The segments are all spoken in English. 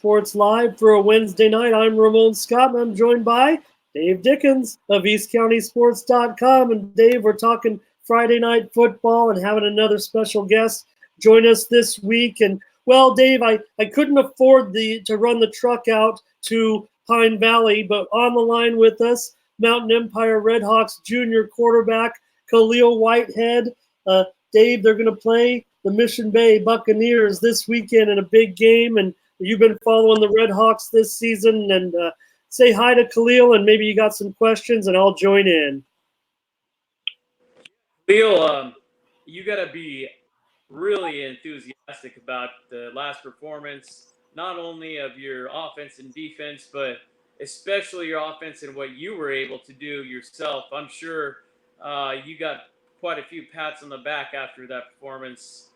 Sports Live for a Wednesday night. I'm Ramon Scott, and I'm joined by Dave Dickens of EastCountySports.com. And Dave, we're talking Friday night football and having another special guest join us this week. And well, Dave, I couldn't afford to run the truck out to Pine Valley, but on the line with us, Mountain Empire RedHawks junior quarterback Khaliel Whitehead. Dave, they're going to play the Mission Bay Buccaneers this weekend in a big game, and you've been following the RedHawks this season. And say hi to Khaliel, and maybe you got some questions, and I'll join in. Khaliel, you got to be really enthusiastic about the last performance, not only of your offense and defense, but especially your offense and what you were able to do yourself. I'm sure you got quite a few pats on the back after that performance.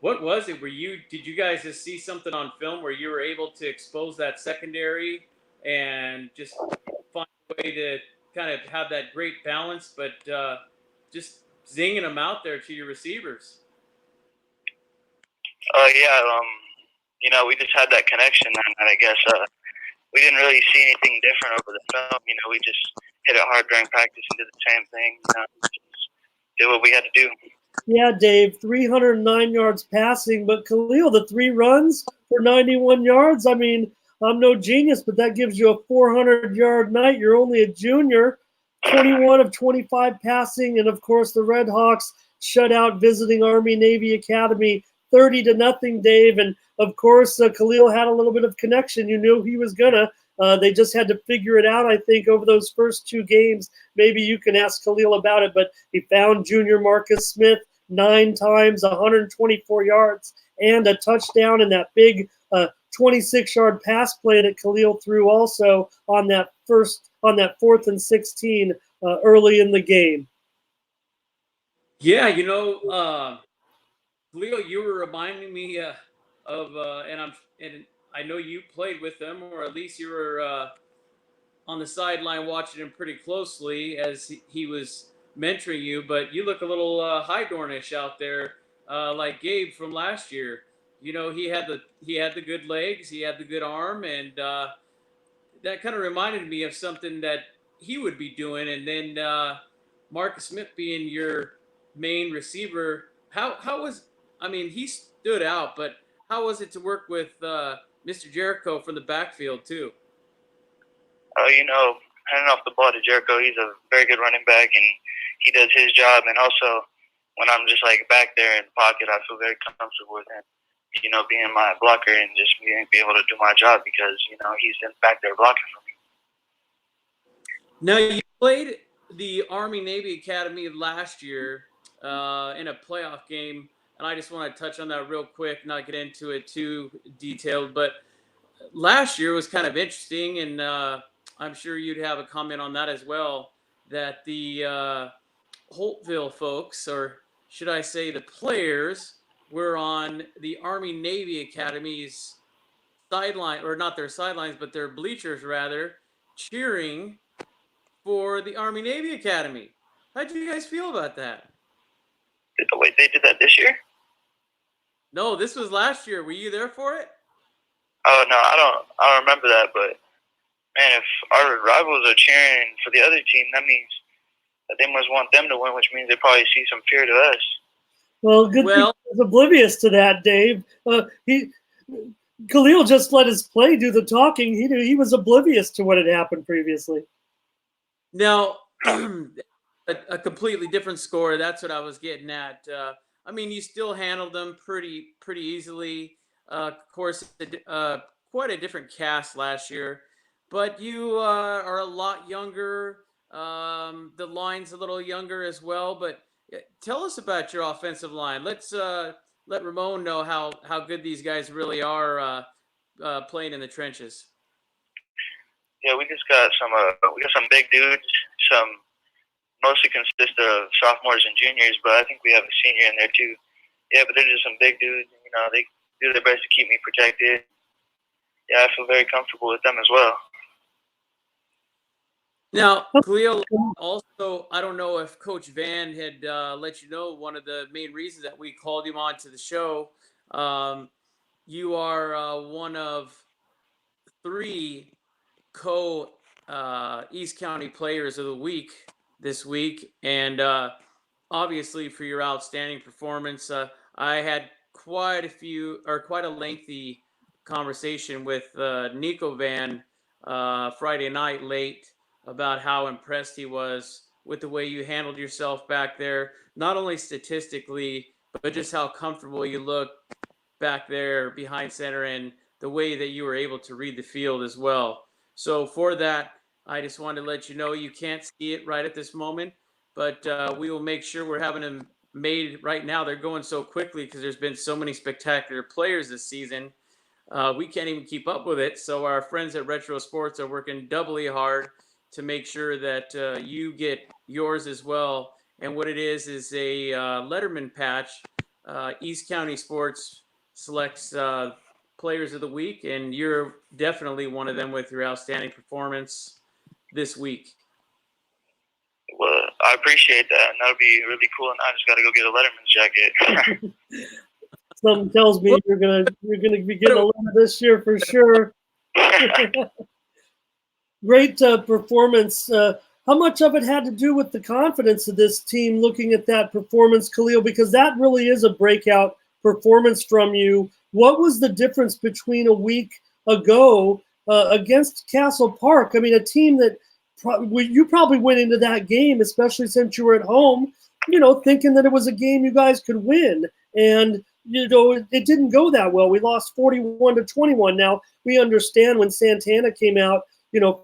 What was it? Did you guys just see something on film where you were able to expose that secondary and just find a way to kind of have that great balance, but just zinging them out there to your receivers? We just had that connection, and I guess we didn't really see anything different over the film. We just hit it hard during practice and did the same thing. Just did what we had to do. Yeah, Dave, 309 yards passing, but Khaliel, the 3 runs for 91 yards. I mean, I'm no genius, but that gives you a 400-yard night. You're only a junior, 21 of 25 passing, and of course the RedHawks shut out visiting Army-Navy Academy 30-0, Dave. And of course, Khaliel had a little bit of connection. You knew he was gonna. They just had to figure it out, I think, over those first 2 games. Maybe you can ask Khaliel about it, but he found junior Marcus Smith 9 times, 124 yards, and a touchdown, and that big 26-yard pass play that Khaliel threw also on that 4th and 16 early in the game. Yeah, Khaliel, you were reminding me of, and I know you played with him, or at least you were on the sideline watching him pretty closely as he was mentoring you. But you look a little Hydornish out there, like Gabe from last year. He had the good legs, he had the good arm, and that kind of reminded me of something that he would be doing. And then Marcus Smith being your main receiver, he stood out, but how was it to work with Mr. Jericho from the backfield too? Handing off the ball to Jericho, he's a very good running back, and he does his job. And also, when I'm just back there in the pocket, I feel very comfortable with him, being my blocker and just be able to do my job because, he's in back there blocking for me. Now, you played the Army-Navy Academy last year in a playoff game, and I just want to touch on that real quick, not get into it too detailed, but last year was kind of interesting, and I'm sure you'd have a comment on that as well, that the Holtville folks, or should I say the players, were on the Army-Navy Academy's sideline, or not their sidelines, but their bleachers rather, cheering for the Army-Navy Academy. How did you guys feel about that? Wait, they did that this year? No, this was last year. Were you there for it? Oh no, I don't remember that. But man, if our rivals are cheering for the other team, that means that they must want them to win, which means they probably see some fear to us. Well, thing he was oblivious to that, Dave. Khaliel just let his play do the talking. He was oblivious to what had happened previously. Now, a completely different score. That's what I was getting at. You still handled them pretty easily. Of course, quite a different cast last year, but you are a lot younger. The line's a little younger as well. But tell us about your offensive line. Let's let Ramon know how good these guys really are playing in the trenches. Yeah, we just got some big dudes. Some mostly consist of sophomores and juniors, but I think we have a senior in there too. Yeah, but they're just some big dudes. They do their best to keep me protected. Yeah, I feel very comfortable with them as well. Now, Khaliel, also, I don't know if Coach Van had let you know one of the main reasons that we called him on to the show. you are one of 3 East County Players of the Week this week, and obviously for your outstanding performance. I had quite a lengthy conversation with Nico Van Friday night late about how impressed he was with the way you handled yourself back there, not only statistically, but just how comfortable you looked back there behind center and the way that you were able to read the field as well. So for that, I just wanted to let you know you can't see it right at this moment, but we will make sure we're having them made right now. They're going so quickly because there's been so many spectacular players this season. We can't even keep up with it. So our friends at Retro Sports are working doubly hard to make sure that you get yours as well. And what it is a Letterman patch. East County Sports selects players of the week, and you're definitely one of them with your outstanding performance this week. Well, I appreciate that, and that'll be really cool. And I just got to go get a Letterman's jacket. Something tells me you're gonna be getting a letter this year for sure. Great performance. How much of it had to do with the confidence of this team looking at that performance, Khaliel? Because that really is a breakout performance from you. What was the difference between a week ago against Castle Park? I mean, a team that you probably went into that game, especially since you were at home, thinking that it was a game you guys could win. And, it didn't go that well. We lost 41-21. Now, we understand when Santana came out,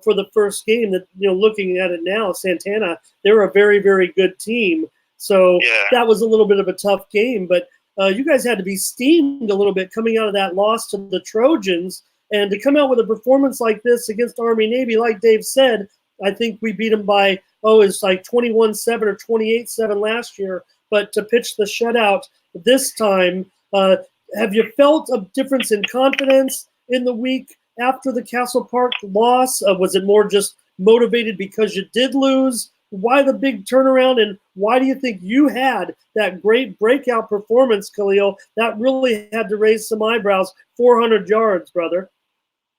for the first game that, looking at it now, Santana, they're a very, very good team. So that was a little bit of a tough game, but you guys had to be steamed a little bit coming out of that loss to the Trojans, and to come out with a performance like this against Army-Navy, like Dave said, I think we beat them by, it's like 21-7 or 28-7 last year, but to pitch the shutout this time, have you felt a difference in confidence in the week after the Castle Park loss? Was it more just motivated because you did lose? Why the big turnaround, and why do you think you had that great breakout performance, Khaliel? That really had to raise some eyebrows. 400 yards, brother.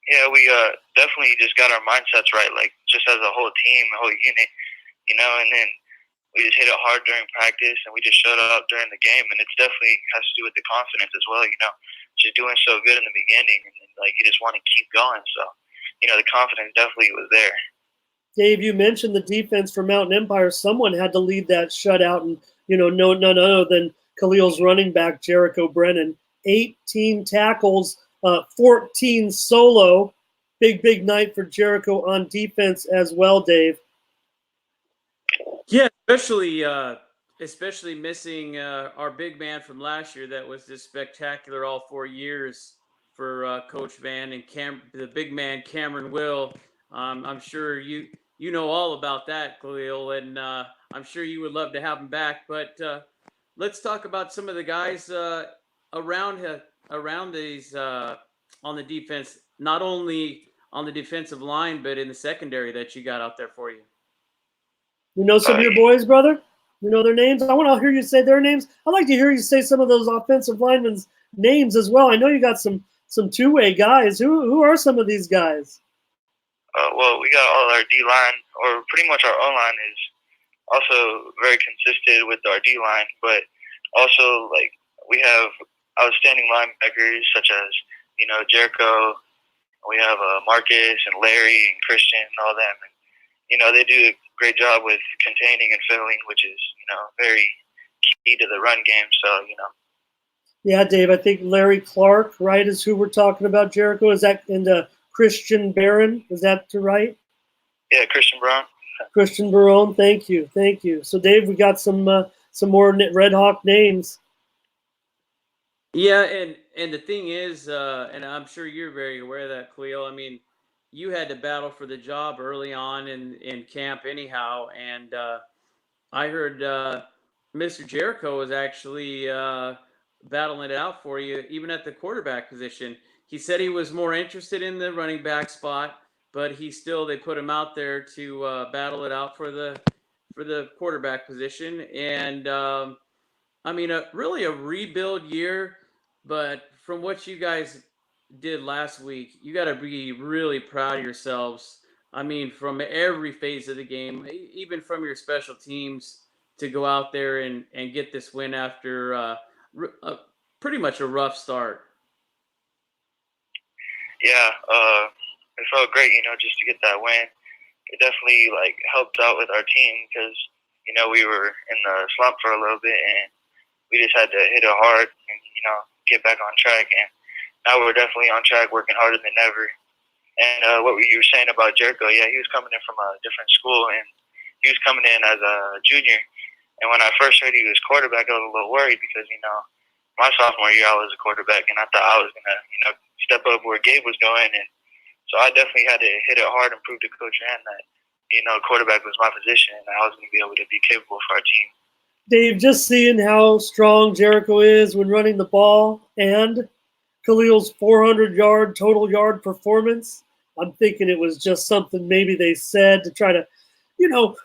Yeah, we definitely just got our mindsets right, like just as a whole team, a whole unit, and then we just hit it hard during practice, and we just showed up during the game, and it definitely has to do with the confidence as well, just doing so good in the beginning, and then, you just want to keep going, so, the confidence definitely was there. Dave, you mentioned the defense for Mountain Empire. Someone had to lead that shutout, and, none other than Khaliel's running back, Jericho Brennan. 18 tackles, 14 solo. Big night for Jericho on defense as well, Dave. Yeah, especially missing our big man from last year that was just spectacular all 4 years for Coach Van and the big man Cameron Will. I'm sure you know all about that, Khaliel, and I'm sure you would love to have him back. But let's talk about some of the guys around these on the defense, not only on the defensive line, but in the secondary that you got out there for you. You know some of your boys, brother? You know their names? I want to hear you say their names. I'd like to hear you say some of those offensive linemen's names as well. I know you got some two-way guys. Who are some of these guys? Well, we got all our D-line, or pretty much our O-line is also very consistent with our D-line, but also, we have outstanding linebackers such as, Jericho. We have Marcus and Larry and Christian and all them. And, they do a great job with containing and filling, which is, very key to the run game. So, Yeah, Dave, I think Larry Clark, right, is who we're talking about, Jericho. Is that Christian Barron? Is that right? Yeah, Christian Brown. Christian Barone, thank you. So, Dave, we got some more RedHawk names. Yeah, and the thing is, and I'm sure you're very aware of that, Khaliel. I mean, you had to battle for the job early on in camp anyhow, and I heard Mr. Jericho was actually battling it out for you, even at the quarterback position. He said he was more interested in the running back spot, but they put him out there to battle it out for the quarterback position. And I mean, really a rebuild year, but from what you guys did last week, you got to be really proud of yourselves. I mean, from every phase of the game, even from your special teams, to go out there and get this win after pretty much a rough start. Yeah, it felt great, just to get that win. It definitely helped out with our team because we were in the slump for a little bit, and we just had to hit it hard and get back on track. And now we're definitely on track, working harder than ever. And what you were saying about Jericho, yeah, he was coming in from a different school, and he was coming in as a junior. And when I first heard he was quarterback, I was a little worried because my sophomore year I was a quarterback, and I thought I was gonna step up where Gabe was going. And so I definitely had to hit it hard and prove to Coach Rand that quarterback was my position, and I was going to be able to be capable for our team. Dave, just seeing how strong Jericho is when running the ball and Khaliel's 400-yard total yard performance, I'm thinking it was just something maybe they said to try to,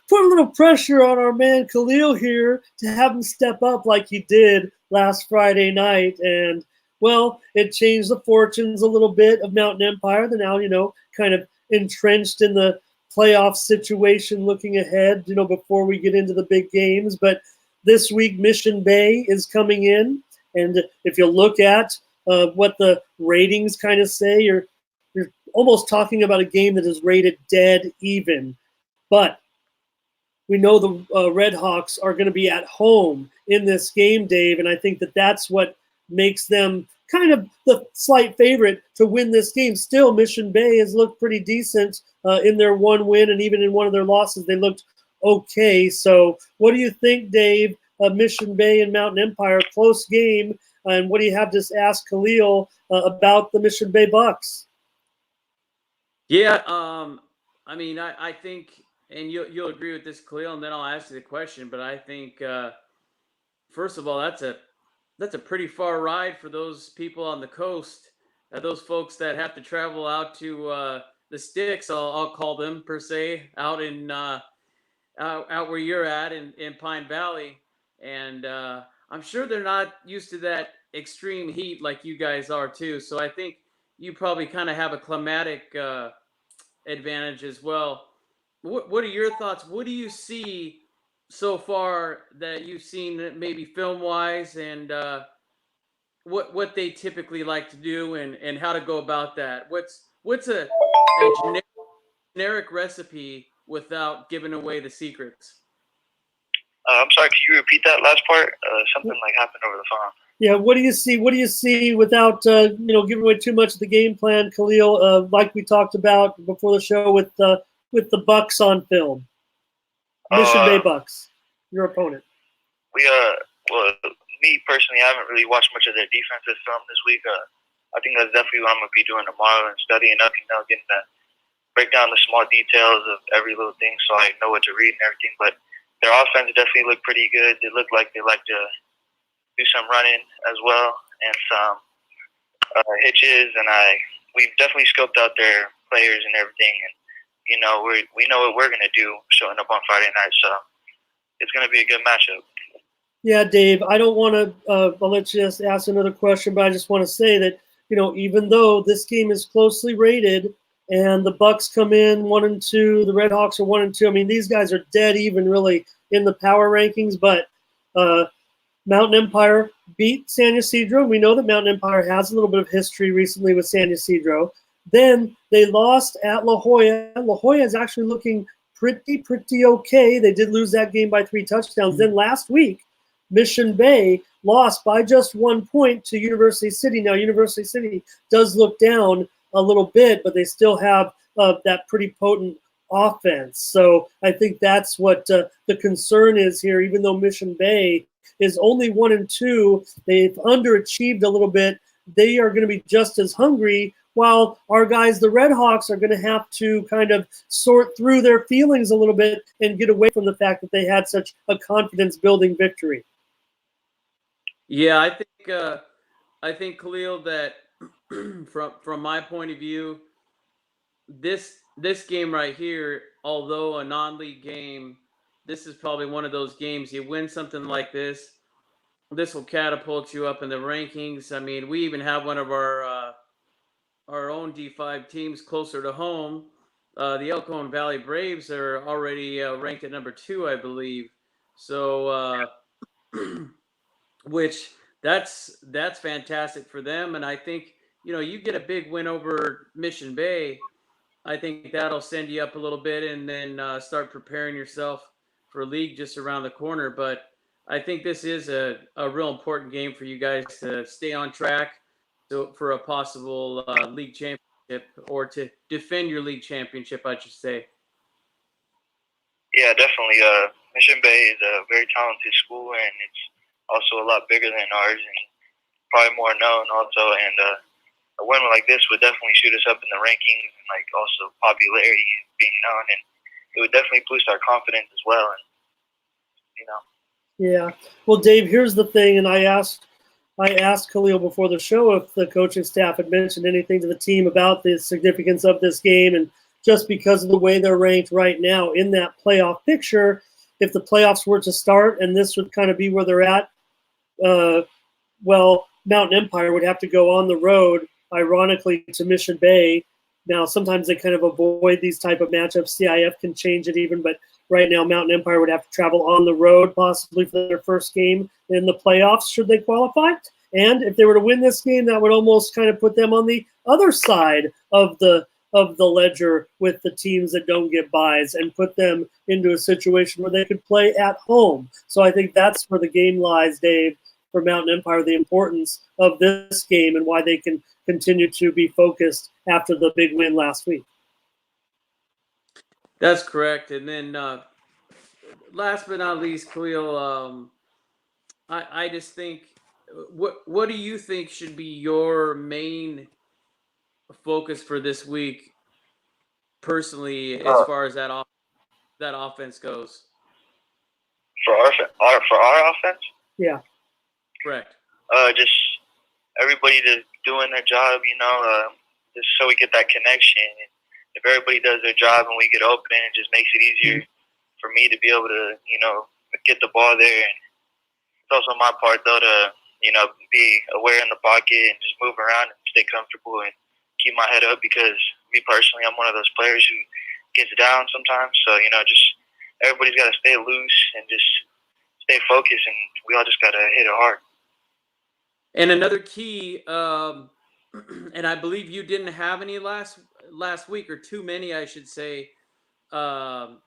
put a little pressure on our man Khaliel here to have him step up like he did last Friday night. And, well, it changed the fortunes a little bit of Mountain Empire. They're now, kind of entrenched in the playoff situation looking ahead, before we get into the big games. But this week, Mission Bay is coming in. And if you look at what the ratings kind of say, you're almost talking about a game that is rated dead even. But we know the RedHawks are going to be at home in this game, Dave, and I think that's what makes them kind of the slight favorite to win this game. Still, Mission Bay has looked pretty decent in their one win, and even in one of their losses, they looked okay. So what do you think, Dave, of Mission Bay and Mountain Empire? Close game, and what do you have to ask Khaliel about the Mission Bay Bucks? Yeah, I mean, I think, and you'll agree with this, Khaliel, and then I'll ask you the question. But I think, first of all, that's a pretty far ride for those people on the coast, those folks that have to travel out to the sticks. I'll call them per se, out in out where you're at in Pine Valley, and I'm sure they're not used to that extreme heat like you guys are too. So I think you probably kind of have a climatic advantage as well. What are your thoughts? What do you see so far that you've seen maybe film wise, and what they typically like to do, and how to go about that? What's a generic recipe without giving away the secrets? I'm sorry, can you repeat that last part? Something happened over the phone. Yeah, what do you see? What do you see without giving away too much of the game plan, Khaliel? Like we talked about before the show with the Bucks on film, Mission Bay Bucks, your opponent. Well, me personally, I haven't really watched much of their defensive film this week. I think that's definitely what I'm gonna be doing tomorrow and studying up, getting to break down the small details of every little thing so I know what to read and everything. But their offense definitely looked pretty good. They look like they like to do some running as well and some hitches, and we've definitely scoped out their players and everything, and we know what we're gonna do showing up on Friday night, so it's gonna be a good matchup. Yeah, Dave, I don't want to. I'll let you just ask another question, but I just want to say that even though this game is closely rated and the Bucks come in 1-2, the RedHawks are 1-2. I mean, these guys are dead even really in the power rankings, but Mountain Empire beat San Ysidro. We know that Mountain Empire has a little bit of history recently with San Ysidro. Then they lost at La Jolla. La Jolla is actually looking pretty okay. They did lose that game by 3 touchdowns. Then last week, Mission Bay lost by just 1 point to University City. Now, University City does look down a little bit, but they still have that pretty potent offense. So I think that's what the concern is here. Even though Mission Bay is only 1-2, they've underachieved a little bit. They are going to be just as hungry, while our guys, the RedHawks, are going to have to kind of sort through their feelings a little bit and get away from the fact that they had such a confidence-building victory. Yeah, I think Khaliel, that from my point of view, this game right here, although a non-league game, this is probably one of those games you win something like this. this will catapult you up in the rankings. I mean, we even have one of our own D5 teams closer to home. The Elkhorn Valley Braves are already ranked at number 2, I believe. So, which that's fantastic for them. And I think you get a big win over Mission Bay. I think that'll send you up a little bit, and then start preparing yourself for league just around the corner. But I think this is a real important game for you guys to stay on track for a possible league championship, or to defend your league championship, I should say. Yeah, definitely. Mission Bay is a very talented school, and it's also a lot bigger than ours, and probably more known also. And a win like this would definitely shoot us up in the rankings, and like also popularity and being known, and it would definitely boost our confidence as well. And Yeah. Well, Dave, here's the thing, and I asked Khaliel before the show if the coaching staff had mentioned anything to the team about the significance of this game, and just because of the way they're ranked right now in that playoff picture, if the playoffs were to start and this would kind of be where they're at, well, Mountain Empire would have to go on the road, ironically, to Mission Bay. Now, sometimes they kind of avoid these type of matchups. CIF can change it even, but right now Mountain Empire would have to travel on the road, possibly for their first game in the playoffs, should they qualify. And if they were to win this game, that would almost kind of put them on the other side of the ledger with the teams that don't get buys, and put them into a situation where they could play at home. So I think that's where the game lies, Dave, for Mountain Empire, the importance of this game and why they can continue to be focused after the big win last week. That's correct. And then last but not least, Khaliel, I just think, what do you think should be your main focus for this week, personally, as far as that offense goes? for our offense, Yeah. Correct. just everybody just doing their job, just so we get that connection. And if everybody does their job and we get open, it just makes it easier for me to be able to, get the ball there. And it's also my part, though, to, be aware in the pocket and just move around and stay comfortable and keep my head up, because me personally, I'm one of those players who gets down sometimes. So, just everybody's got to stay loose and just stay focused, and we all just got to hit it hard. And another key, and I believe you didn't have any last week, or too many, I should say, and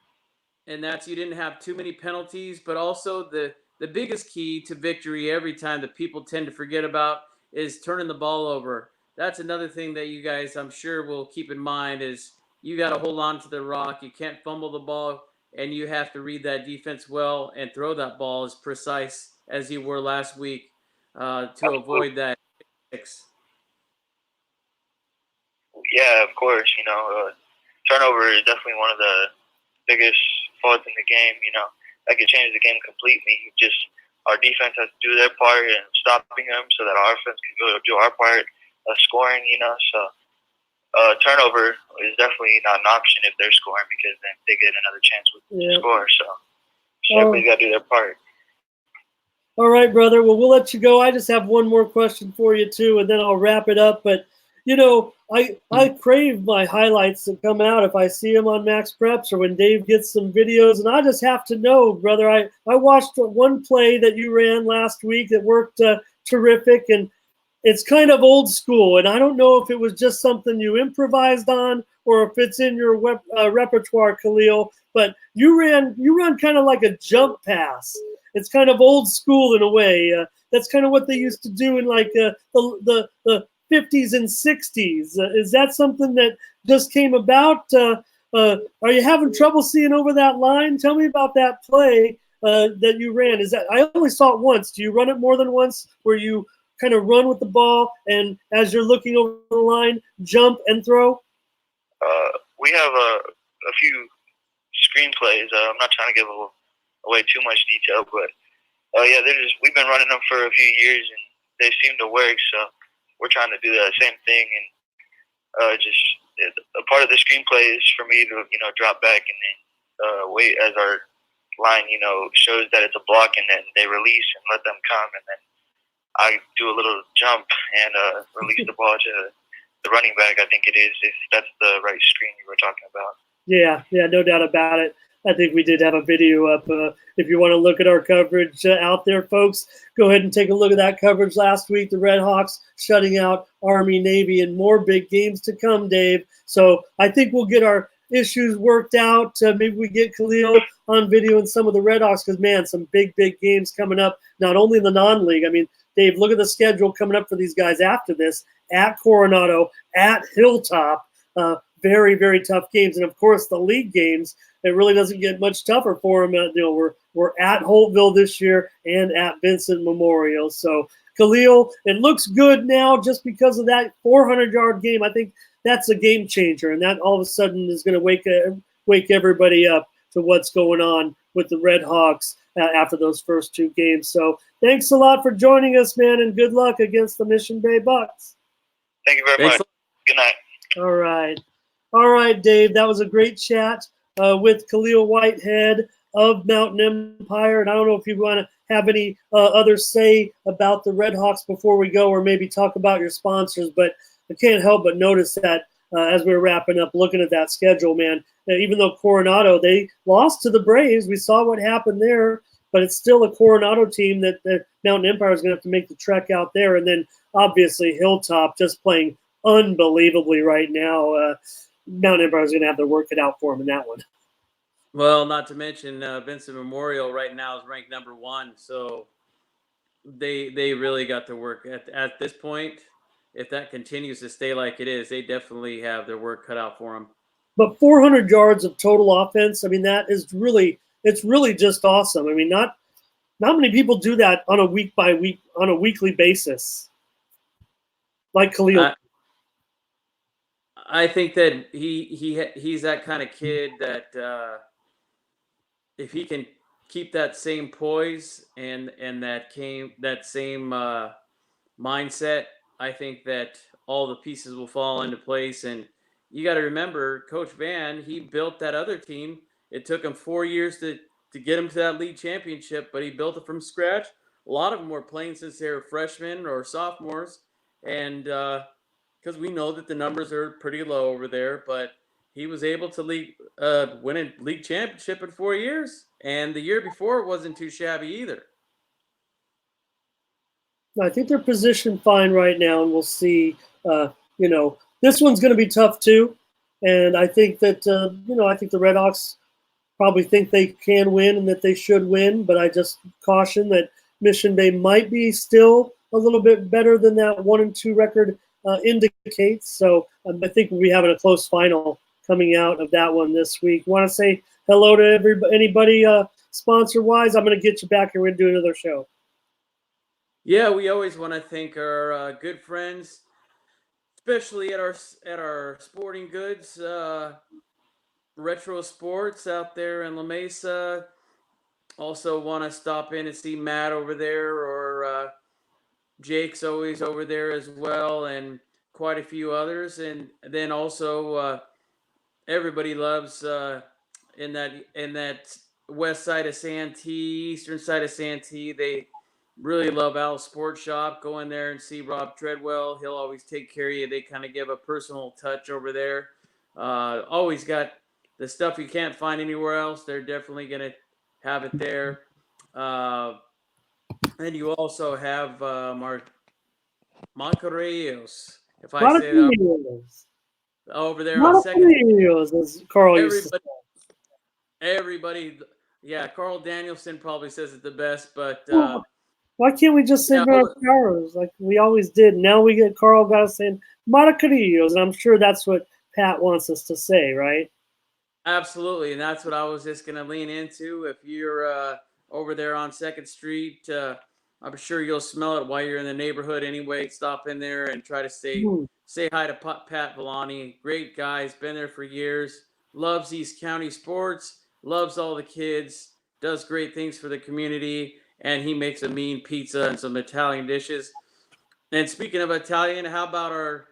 that's you didn't have too many penalties. But also the biggest key to victory every time that people tend to forget about is turning the ball over. That's another thing that you guys, I'm sure, will keep in mind, is you got to hold on to the rock. You can't fumble the ball, and you have to read that defense well and throw that ball as precise as you were last week, to avoid that 6. Yeah, of course. Turnover is definitely one of the biggest faults in the game. That could change the game completely. Just our defense has to do their part in stopping them, so that our offense can go do our part of scoring. So turnover is definitely not an option if they're scoring, because then they get another chance to score. So everybody's got to do their part. All right, brother. Well, we'll let you go. I just have one more question for you, too, and then I'll wrap it up. But, I crave my highlights to come out if I see them on Max Preps or when Dave gets some videos. And I just have to know, brother, I watched one play that you ran last week that worked terrific, and it's kind of old school. And I don't know if it was just something you improvised on or if it's in your repertoire, Khaliel. But you run kind of like a jump pass. It's kind of old school in a way. That's kind of what they used to do in like the 50s and 60s. Is that something that just came about? Are you having trouble seeing over that line? Tell me about that play that you ran. I only saw it once. Do you run it more than once, where you kind of run with the ball and as you're looking over the line, jump and throw? We have a few screenplays. I'm not trying to give away too much detail, but we've been running them for a few years, and they seem to work. So we're trying to do that same thing, and just a part of the screenplay is for me to drop back and then wait as our line, shows that it's a block, and then they release and let them come, and then I do a little jump and release the ball to the running back, I think it is, if that's the right screen you were talking about. Yeah, no doubt about it. I think we did have a video up. If you want to look at our coverage out there, folks, go ahead and take a look at that coverage last week. The RedHawks shutting out Army, Navy, and more big games to come, Dave. So I think we'll get our issues worked out. Maybe we get Khaliel on video and some of the RedHawks because, man, some big games coming up, not only in the non-league. I mean, Dave, look at the schedule coming up for these guys after this. At Coronado, at Hilltop. Very tough games. And, of course, the league games, it really doesn't get much tougher for them. We're at Holtville this year and at Vincent Memorial. So, Khaliel, it looks good now just because of that 400-yard game. I think that's a game changer, and that all of a sudden is going to wake everybody up to what's going on with the RedHawks after those first two games. So, thanks a lot for joining us, man, and good luck against the Mission Bay Bucks. Thank you very much. Good night. All right, Dave. That was a great chat with Khaliel Whitehead of Mountain Empire. And I don't know if you want to have any other say about the RedHawks before we go, or maybe talk about your sponsors. But I can't help but notice that as we're wrapping up, looking at that schedule, man, even though Coronado, they lost to the Braves, we saw what happened there. But it's still a Coronado team that Mountain Empire is going to have to make the trek out there. And then, obviously, Hilltop just playing unbelievably right now. Mountain Empire is going to have to work it out for them in that one. Well, not to mention Vincent Memorial right now is ranked number 1. So they really got to work at this point. If that continues to stay like it is, they definitely have their work cut out for them. But 400 yards of total offense, I mean, that is really – it's really just awesome. I mean, not many people do that on a weekly basis, like Khaliel. I think that he's that kind of kid that if he can keep that same poise and that same mindset, I think that all the pieces will fall into place. And you got to remember, Coach Van, he built that other team. It took him 4 years to get him to that league championship, but he built it from scratch. A lot of them were playing since they were freshmen or sophomores, and because we know that the numbers are pretty low over there, but he was able to win a league championship in 4 years, and the year before it wasn't too shabby either. I think they're positioned fine right now, and we'll see. This one's going to be tough too, and I think that I think the RedHawks probably think they can win and that they should win, but I just caution that Mission Bay might be still a little bit better than that 1-2 record indicates. So I think we'll be having a close final coming out of that one this week. Want to say hello to anybody sponsor-wise? I'm going to get you back here. We're going to do another show. Yeah, we always want to thank our good friends, especially at our sporting goods, Retro Sports out there in La Mesa. Also want to stop in and see Matt over there, or Jake's always over there as well, and quite a few others. And then also everybody loves in that west side of Santee, eastern side of Santee, they really love Al's Sports Shop. Go in there and see Rob Treadwell. He'll always take care of you. They kind of give a personal touch over there. Always got the stuff you can't find anywhere else. They're definitely going to have it there. And you also have Macareos, if I say that, over there on second. As Carl used to say. Everybody, yeah, Carl Danielson probably says it the best, but why can't we just say Maracaros like we always did? Now we get Carl guys saying Maracarillos, and I'm sure that's what Pat wants us to say, right? Absolutely, and that's what I was just going to lean into. If you're over there on 2nd Street, I'm sure you'll smell it while you're in the neighborhood anyway. Stop in there and try to say hi to Pat Villani. Great guy. He's been there for years. Loves East County sports. Loves all the kids. Does great things for the community. And he makes a mean pizza and some Italian dishes. And speaking of Italian, how about our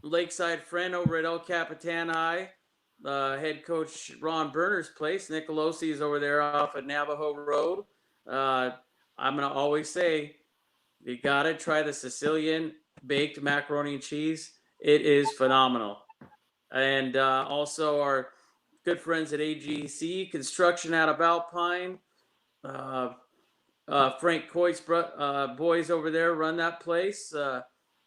lakeside friend over at El Capitan High? head coach Ron Berner's place. Nicolosi's over there off of Navajo Road. I'm going to always say, you got to try the Sicilian baked macaroni and cheese. It is phenomenal. And also our good friends at AGC Construction out of Alpine. Frank Coy's boys over there run that place.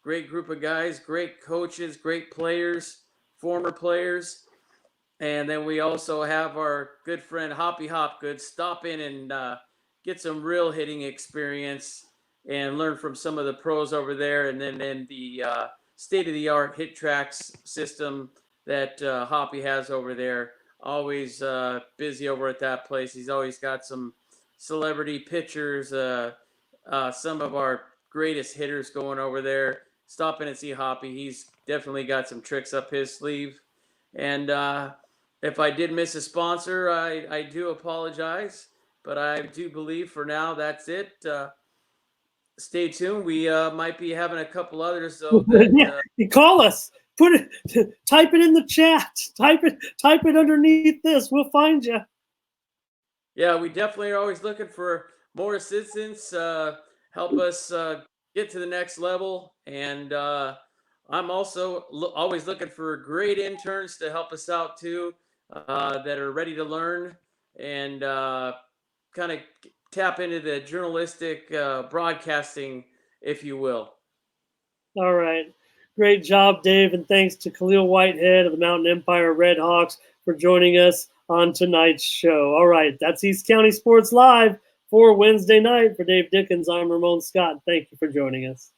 Great group of guys, great coaches, great players, former players. And then we also have our good friend Hoppy Hopgood stop in and get some real hitting experience and learn from some of the pros over there. And then the state-of-the-art hit tracks system that Hoppy has over there. Always busy over at that place. He's always got some celebrity pitchers, some of our greatest hitters going over there. Stop in and see Hoppy. He's definitely got some tricks up his sleeve. And if I did miss a sponsor, I do apologize. But I do believe for now that's it. Stay tuned. We might be having a couple others though. That, you call us. Put it. Type it in the chat. Type it underneath this. We'll find you. Yeah, we definitely are always looking for more assistance. Help us get to the next level. And I'm also always looking for great interns to help us out too, that are ready to learn and kind of tap into the journalistic broadcasting, if you will. All right. Great job, Dave. And thanks to Khaliel Whitehead of the Mountain Empire RedHawks for joining us on tonight's show. All right. That's East County Sports Live for Wednesday night. For Dave Dickens, I'm Ramon Scott. Thank you for joining us.